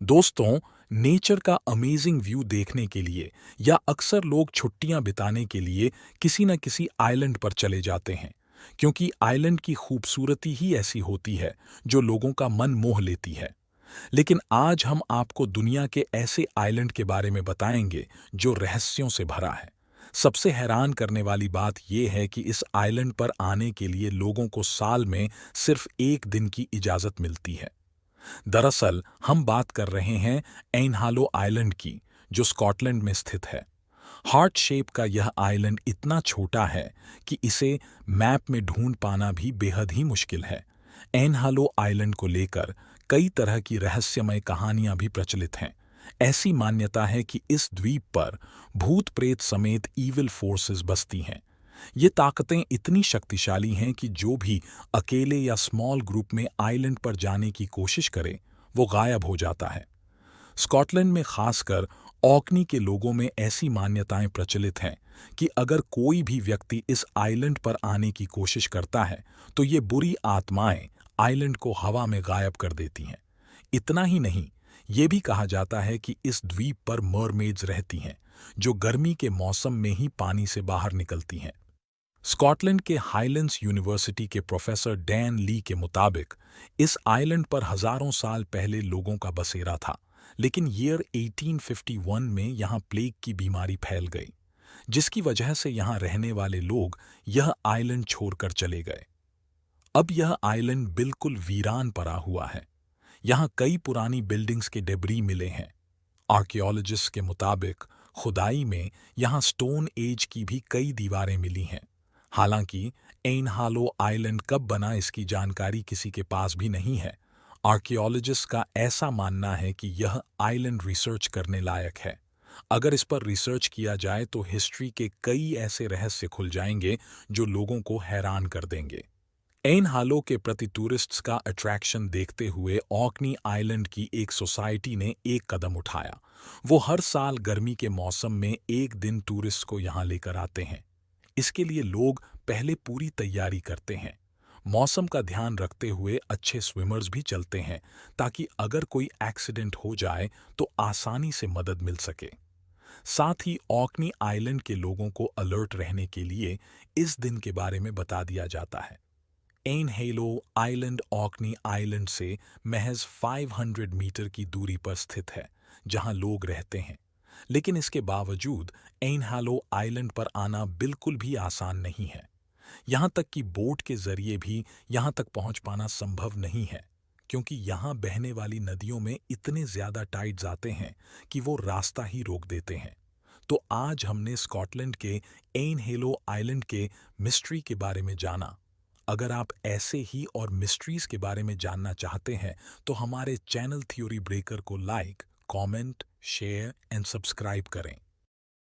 दोस्तों, नेचर का amazing view देखने के लिए या अक्सर लोग छुट्टियां बिताने के लिए किसी न किसी आइलैंड पर चले जाते हैं, क्योंकि आइलैंड की खूबसूरती ही ऐसी होती है जो लोगों का मन मोह लेती है। लेकिन आज हम आपको दुनिया के ऐसे आइलैंड के बारे में बताएंगे जो रहस्यों से भरा है। सबसे हैरान करने वाली बात यह है कि इस आइलैंड पर आने के लिए लोगों को साल में सिर्फ एक दिन की इजाजत मिलती है। दरअसल हम बात कर रहे हैं एनहालो आइलैंड की, जो स्कॉटलैंड में स्थित है। हार्ट शेप का यह आइलैंड इतना छोटा है कि इसे मैप में ढूंढ पाना भी बेहद ही मुश्किल है। एनहालो आइलैंड को लेकर कई तरह की रहस्यमय कहानियां भी प्रचलित हैं। ऐसी मान्यता है कि इस द्वीप पर भूत प्रेत समेत ईविल फोर्सेस बसती हैं। ये ताकतें इतनी शक्तिशाली हैं कि जो भी अकेले या स्मॉल ग्रुप में आइलैंड पर जाने की कोशिश करे, वो गायब हो जाता है। स्कॉटलैंड में खासकर ऑकनी के लोगों में ऐसी मान्यताएं प्रचलित हैं कि अगर कोई भी व्यक्ति इस आइलैंड पर आने की कोशिश करता है, तो ये बुरी आत्माएं आइलैंड को हवा में गायब कर देती हैं। इतना ही नहीं, ये भी कहा जाता है कि इस द्वीप पर मरमेड्स रहती हैं, जो गर्मी के मौसम में ही पानी से बाहर निकलती हैं। स्कॉटलैंड के हाईलैंड्स यूनिवर्सिटी के प्रोफेसर डैन ली के मुताबिक इस आइलैंड पर हजारों साल पहले लोगों का बसेरा था, लेकिन ईयर 1851 में यहाँ प्लेग की बीमारी फैल गई, जिसकी वजह से यहाँ रहने वाले लोग यह आइलैंड छोड़कर चले गए। अब यह आइलैंड बिल्कुल वीरान पड़ा हुआ है। यहाँ कई पुरानी बिल्डिंग्स के डेब्री मिले हैं। आर्कियोलॉजिस्ट के मुताबिक खुदाई में यहाँ स्टोन एज की भी कई दीवारें मिली हैं। हालांकि एनहालो आइलैंड कब बना इसकी जानकारी किसी के पास भी नहीं है। आर्कियोलॉजिस्ट का ऐसा मानना है कि यह आइलैंड रिसर्च करने लायक है। अगर इस पर रिसर्च किया जाए तो हिस्ट्री के कई ऐसे रहस्य खुल जाएंगे जो लोगों को हैरान कर देंगे। एनहालो के प्रति टूरिस्ट्स का अट्रैक्शन देखते हुए ऑकनी आइलैंड की एक सोसाइटी ने एक कदम उठाया। वो हर साल गर्मी के मौसम में एक दिन टूरिस्ट को यहाँ लेकर आते हैं। इसके लिए लोग पहले पूरी तैयारी करते हैं। मौसम का ध्यान रखते हुए अच्छे स्विमर्स भी चलते हैं, ताकि अगर कोई एक्सीडेंट हो जाए तो आसानी से मदद मिल सके। साथ ही ऑकनी आइलैंड के लोगों को अलर्ट रहने के लिए इस दिन के बारे में बता दिया जाता है। एनहेलो आइलैंड ऑकनी आइलैंड से महज 500 मीटर की दूरी पर स्थित है, जहां लोग रहते हैं। लेकिन इसके बावजूद एनहालो आइलैंड पर आना बिल्कुल भी आसान नहीं है। यहाँ तक कि बोट के जरिए भी यहाँ तक पहुँच पाना संभव नहीं है, क्योंकि यहाँ बहने वाली नदियों में इतने ज्यादा टाइड्स आते हैं कि वो रास्ता ही रोक देते हैं। तो आज हमने स्कॉटलैंड के एनहेलो आइलैंड के मिस्ट्री के बारे में जाना। अगर आप ऐसे ही और मिस्ट्रीज के बारे में जानना चाहते हैं, तो हमारे चैनल थ्योरी ब्रेकर को like, comment, share and subscribe करें।